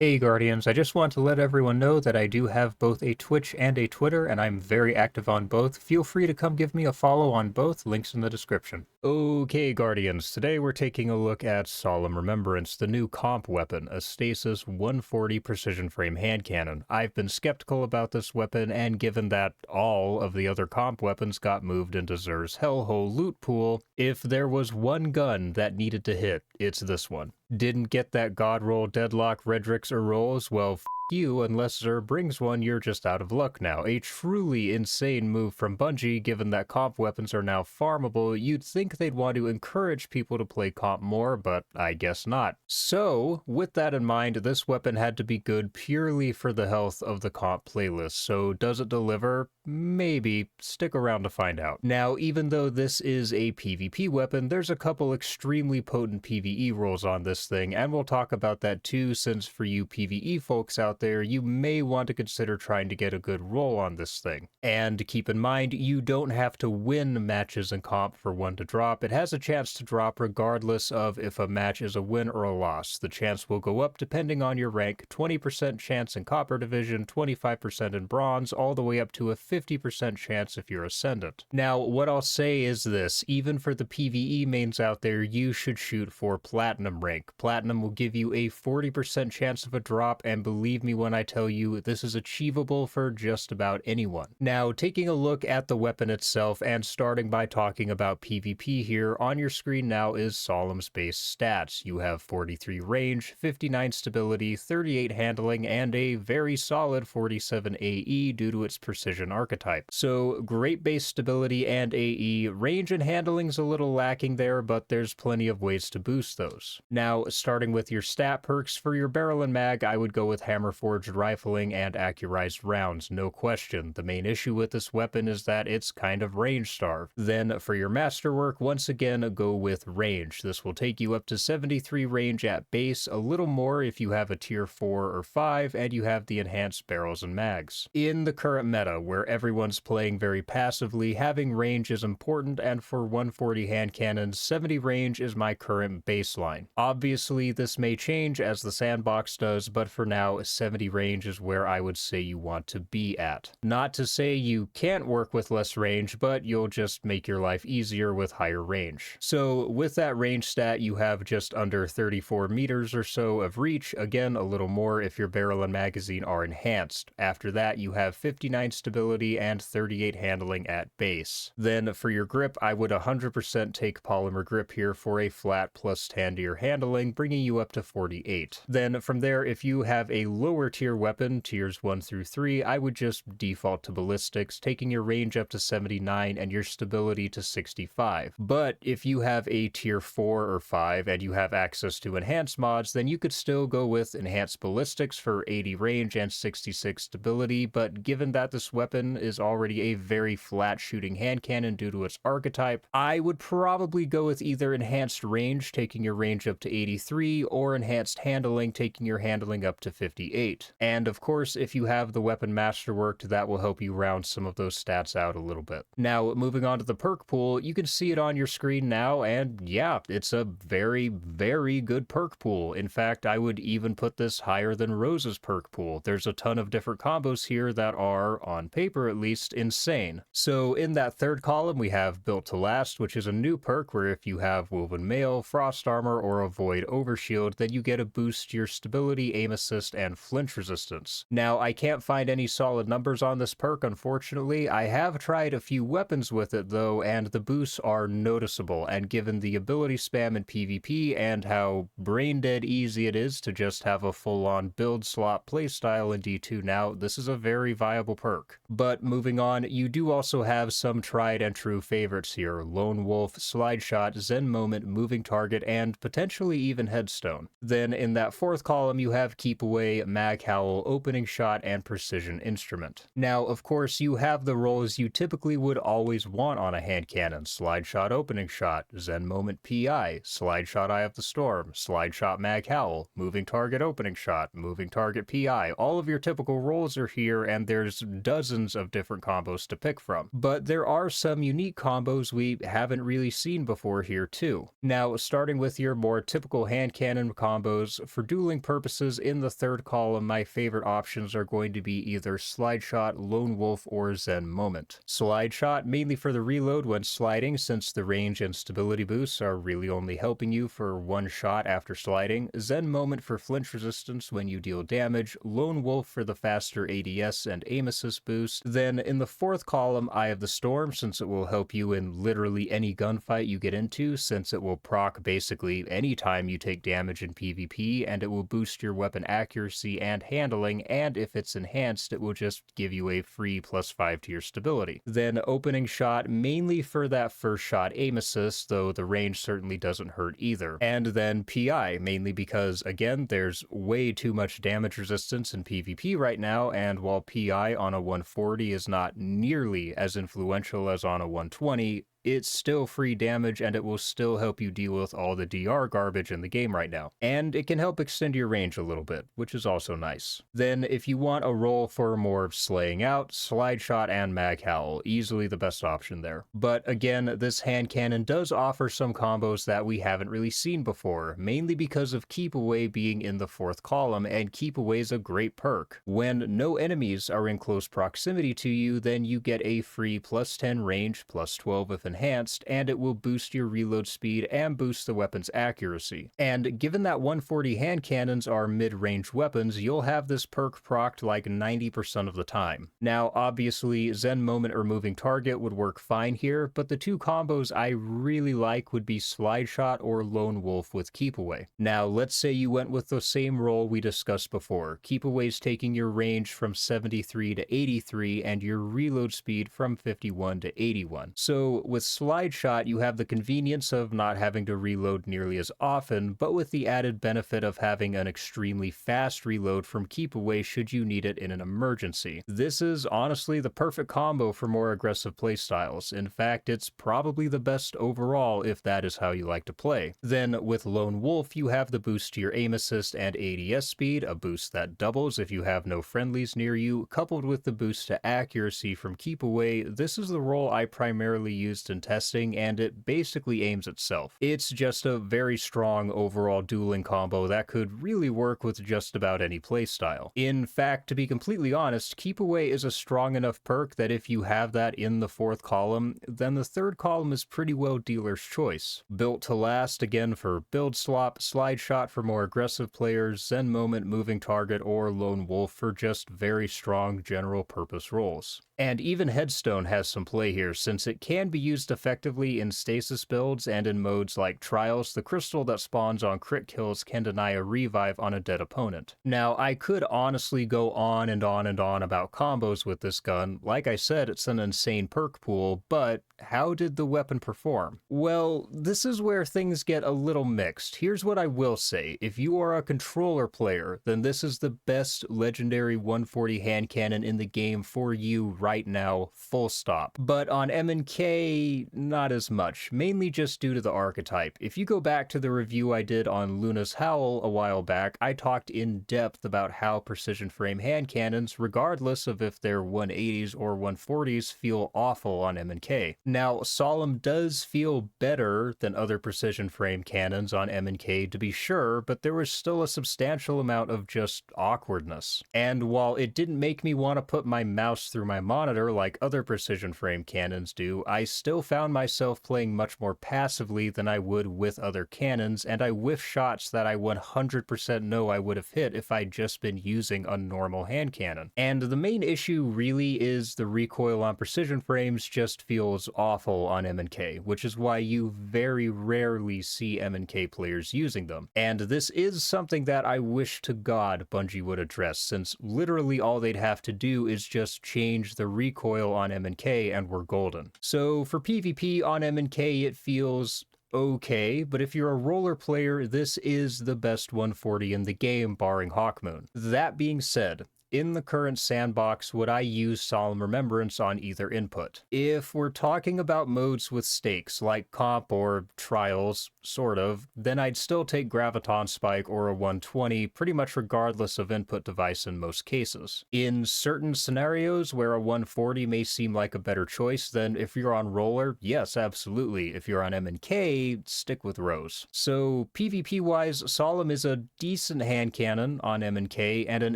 Hey Guardians, I just want to let everyone know that I do have both a Twitch and a Twitter, and I'm very active on both. Feel free to come give me a follow on both, links in the description. Okay, Guardians, today we're taking a look at Solemn Remembrance, the new comp weapon, a Stasis 140 precision frame hand cannon. I've been skeptical about this weapon, and given that all of the other comp weapons got moved into Xur's hellhole loot pool, if there was one gun that needed to hit, it's this one. Didn't get that god roll, deadlock, Redrix, or rolls? Well, you, unless Xur brings one, you're just out of luck now. A truly insane move from Bungie, given that comp weapons are now farmable. You'd think they'd want to encourage people to play comp more, but I guess not. So, with that in mind, this weapon had to be good purely for the health of the comp playlist. So, does it deliver? Maybe. Stick around to find out. Now, even though this is a PvP weapon, there's a couple extremely potent PvE rolls on this thing, and we'll talk about that too, since for you PvE folks out there, you may want to consider trying to get a good roll on this thing. And keep in mind, you don't have to win matches in comp for one to drop. It has a chance to drop regardless of if a match is a win or a loss. The chance will go up depending on your rank, 20% chance in Copper Division, 25% in Bronze, all the way up to a 50% chance if you're Ascendant. Now, what I'll say is this, even for the PvE mains out there, you should shoot for Platinum rank. Platinum will give you a 40% chance of a drop, and believe me when I tell you, this is achievable for just about anyone. Now, taking a look at the weapon itself, and starting by talking about PvP here, on your screen now is Solemn's base stats. You have 43 range, 59 stability, 38 handling, and a very solid 47 AE due to its precision archetype. So, great base stability and AE. Range and handling's a little lacking there, but there's plenty of ways to boost those. Now, starting with your stat perks, for your barrel and mag, I would go with hammer forged rifling and accurized rounds, no question. The main issue with this weapon is that it's kind of range starved. Then, for your masterwork, once again, go with range. This will take you up to 73 range at base, a little more if you have a tier 4 or 5, and you have the enhanced barrels and mags. In the current meta, where everyone's playing very passively, having range is important, and for 140 hand cannons, 70 range is my current baseline. Obviously, this may change as the sandbox does, but for now, 70 range is where I would say you want to be at. Not to say you can't work with less range, but you'll just make your life easier with higher range. So with that range stat, you have just under 34 meters or so of reach, again a little more if your barrel and magazine are enhanced. After that, you have 59 stability and 38 handling at base. Then for your grip, I would 100% take polymer grip here for a flat plus 10 to your handling, bringing you up to 48. Then from there, if you have a lower tier weapon, tiers 1 through 3, I would just default to ballistics, taking your range up to 79 and your stability to 65. But if you have a tier 4 or 5 and you have access to enhanced mods, then you could still go with enhanced ballistics for 80 range and 66 stability, but given that this weapon is already a very flat shooting hand cannon due to its archetype, I would probably go with either enhanced range, taking your range up to 83, or enhanced handling, taking your handling up to 58. And of course, if you have the weapon masterworked, that will help you round some of those stats out a little bit. Now, moving on to the perk pool, you can see it on your screen now, and yeah, it's a very, very good perk pool. In fact, I would even put this higher than Rose's perk pool. There's a ton of different combos here that are, on paper at least, insane. So in that third column, we have Built to Last, which is a new perk where if you have Woven Mail, Frost Armor, or a Void Overshield, then you get a boost to your stability, aim assist, and flinch resistance. Now, I can't find any solid numbers on this perk, unfortunately. I have tried a few weapons with it though, and the boosts are noticeable, and given the ability spam in PvP and how brain dead easy it is to just have a full-on build slot playstyle in D2 now, this is a very viable perk. But moving on, you do also have some tried and true favorites here: Lone Wolf, Slide Shot, Zen Moment, Moving Target, and potentially even Headstone. Then in that fourth column, you have Keep Away, Mag Howl, Opening Shot, and Precision Instrument. Now, of course, you have the roles you typically would always want on a hand cannon: Slide Shot, Opening Shot, Zen Moment, PI, Slide Shot, Eye of the Storm, Slide Shot, Mag Howl, Moving Target, Opening Shot, Moving Target, PI. All of your typical roles are here, and there's dozens of different combos to pick from. But there are some unique combos we haven't really seen before here too. Now, starting with your more typical hand cannon combos, for dueling purposes in the third column, my favorite options are going to be either Slide Shot, Lone Wolf, or Zen Moment. Slide Shot mainly for the reload when sliding, since the range and stability boosts are really only helping you for one shot after sliding. Zen Moment for flinch resistance when you deal damage. Lone Wolf for the faster ADS and aim assist boost. Then in the fourth column, Eye of the Storm, since it will help you in literally any gunfight you get into, since it will proc basically any time you take damage in PvP, and it will boost your weapon accuracy and handling, and if it's enhanced, it will just give you a free +5 to your stability. Then Opening Shot, mainly for that first shot aim assist, though the range certainly doesn't hurt either. And then PI, mainly because, again, there's way too much damage resistance in PvP right now, and while PI on a 140 is not nearly as influential as on a 120, it's still free damage and it will still help you deal with all the DR garbage in the game right now. And it can help extend your range a little bit, which is also nice. Then if you want a role for more slaying out, Slide Shot and Mag Howl, easily the best option there. But again, this hand cannon does offer some combos that we haven't really seen before, mainly because of Keep Away being in the fourth column, and Keep Away is a great perk. When no enemies are in close proximity to you, then you get a free +10 range, +12 if enhanced, and it will boost your reload speed and boost the weapon's accuracy. And given that 140 hand cannons are mid-range weapons, you'll have this perk procced like 90% of the time. Now, obviously, Zen Moment or Moving Target would work fine here, but the two combos I really like would be Slide Shot or Lone Wolf with Keep Away. Now, let's say you went with the same role we discussed before. Keep Away's taking your range from 73 to 83 and your reload speed from 51 to 81. So, with Slide Shot, you have the convenience of not having to reload nearly as often, but with the added benefit of having an extremely fast reload from Keep Away should you need it in an emergency. This is honestly the perfect combo for more aggressive playstyles. In fact, it's probably the best overall if that is how you like to play. Then with Lone Wolf, you have the boost to your aim assist and ADS speed, a boost that doubles if you have no friendlies near you, coupled with the boost to accuracy from Keep Away. This is the role I primarily used in testing, and it basically aims itself. It's just a very strong overall dueling combo that could really work with just about any playstyle. In fact, to be completely honest, Keep Away is a strong enough perk that if you have that in the fourth column, then the third column is pretty well dealer's choice. Built to last, again, for build slop, Slide Shot for more aggressive players, Zen Moment, Moving Target, or Lone Wolf for just very strong general purpose roles. And even Headstone has some play here, since it can be used effectively in stasis builds, and in modes like Trials, the crystal that spawns on crit kills can deny a revive on a dead opponent. Now, I could honestly go on and on and on about combos with this gun. Like I said, it's an insane perk pool, but how did the weapon perform? Well, this is where things get a little mixed. Here's what I will say. If you are a controller player, then this is the best legendary 140 hand cannon in the game for you right now, full stop. But on M&K, not as much, mainly just due to the archetype. If you go back to the review I did on Luna's Howl a while back, I talked in depth about how precision frame hand cannons, regardless of if they're 180s or 140s, feel awful on M&K. Now, Solemn does feel better than other precision frame cannons on M&K to be sure, but there was still a substantial amount of just awkwardness. And while it didn't make me want to put my mouse through my monitor like other precision frame cannons do, I still found myself playing much more passively than I would with other cannons, and I whiffed shots that I 100% know I would have hit if I'd just been using a normal hand cannon. And the main issue really is the recoil on precision frames just feels awful on M&K, which is why you very rarely see M&K players using them. And this is something that I wish to God Bungie would address, since literally all they'd have to do is just change the recoil on M&K and we're golden. So for PvP on M&K, it feels okay, but if you're a roller player, this is the best 140 in the game, barring Hawkmoon. That being said, in the current sandbox, would I use Solemn Remembrance on either input? If we're talking about modes with stakes, like comp or trials, sort of, then I'd still take Graviton Spike or a 120 pretty much regardless of input device in most cases. In certain scenarios where a 140 may seem like a better choice, then if you're on roller, yes, absolutely. If you're on M&K, stick with Rose. So PvP-wise, Solemn is a decent hand cannon on M&K and an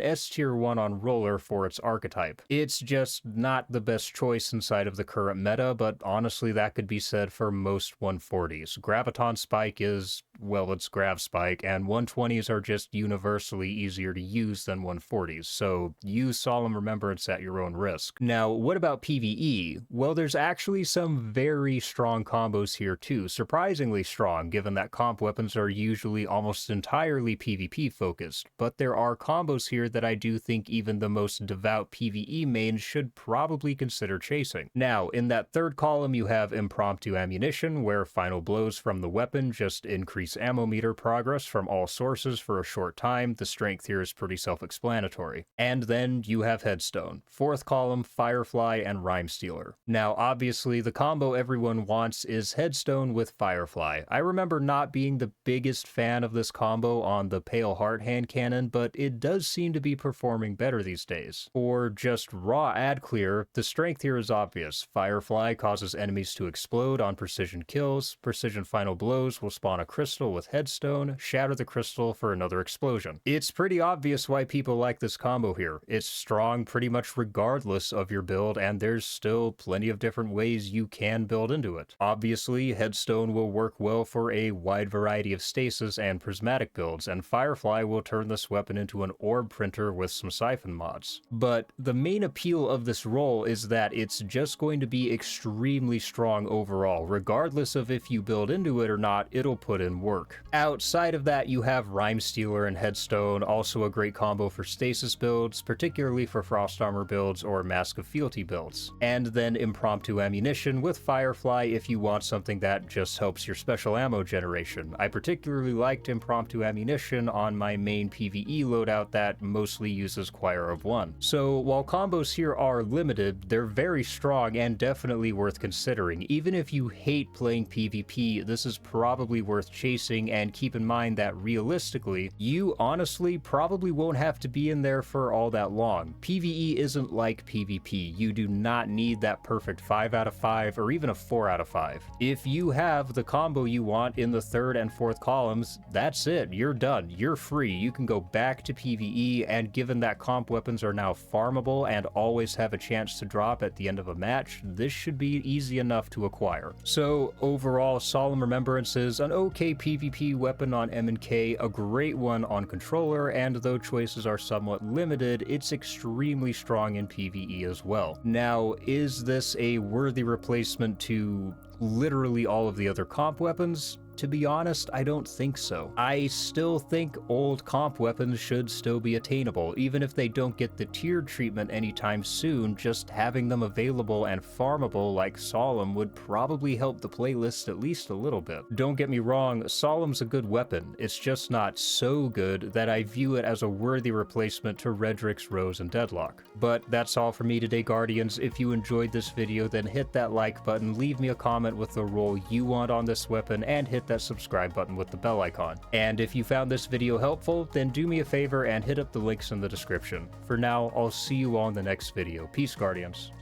S tier 1 on roller for its archetype. It's just not the best choice inside of the current meta, but honestly that could be said for most 140s. Graviton Spike is, well, it's Grav Spike, and 120s are just universally easier to use than 140s, so use Solemn Remembrance at your own risk. Now, what about PvE? Well, there's actually some very strong combos here too, surprisingly strong given that comp weapons are usually almost entirely PvP focused, but there are combos here that I do think even the most devout PvE mains should probably consider chasing. Now, in that third column you have Impromptu Ammunition, where final blows from the weapon just increase ammo meter progress from all sources for a short time. The strength here is pretty self-explanatory. And then you have Headstone. Fourth column, Firefly and Rhyme Stealer. Now, obviously, the combo everyone wants is Headstone with Firefly. I remember not being the biggest fan of this combo on the Pale Heart hand cannon, but it does seem to be performing better these days. For just raw ad clear, the strength here is obvious. Firefly causes enemies to explode on precision kills. Precision final blows will spawn a crystal with Headstone, shatter the crystal for another explosion. It's pretty obvious why people like this combo here. It's strong pretty much regardless of your build, and there's still plenty of different ways you can build into it. Obviously, Headstone will work well for a wide variety of stasis and prismatic builds, and Firefly will turn this weapon into an orb printer with some siphon mods. But the main appeal of this role is that it's just going to be extremely strong overall. Regardless of if you build into it or not, it'll put in work. Outside of that, you have Rhyme Stealer and Headstone, also a great combo for stasis builds, particularly for Frost Armor builds or Mask of Fealty builds. And then Impromptu Ammunition with Firefly if you want something that just helps your special ammo generation. I particularly liked Impromptu Ammunition on my main PvE loadout that mostly uses Choir of One. So while combos here are limited, they're very strong and definitely worth considering. Even if you hate playing PvP, this is probably worth chasing, and keep in mind that realistically, you honestly probably won't have to be in there for all that long. PvE isn't like PvP. You do not need that perfect 5 out of 5 or even a 4 out of 5. If you have the combo you want in the third and fourth columns, that's it. You're done. You're free. You can go back to PvE, and given that comp weapons are now farmable and always have a chance to drop at the end of a match, this should be easy enough to acquire. So overall, Solemn Remembrance is an okay PvP weapon on M&K, a great one on controller, and though choices are somewhat limited, it's extremely strong in PvE as well. Now, is this a worthy replacement to literally all of the other comp weapons? To be honest, I don't think so. I still think old comp weapons should still be attainable, even if they don't get the tiered treatment anytime soon. Just having them available and farmable like Solemn would probably help the playlist at least a little bit. Don't get me wrong, Solemn's a good weapon, it's just not so good that I view it as a worthy replacement to Redrix, Rose, and Deadlock. But that's all for me today, Guardians. If you enjoyed this video, then hit that like button, leave me a comment with the role you want on this weapon, and hit that subscribe button with the bell icon. And if you found this video helpful, then do me a favor and hit up the links in the description. For now, I'll see you all in the next video. Peace, Guardians.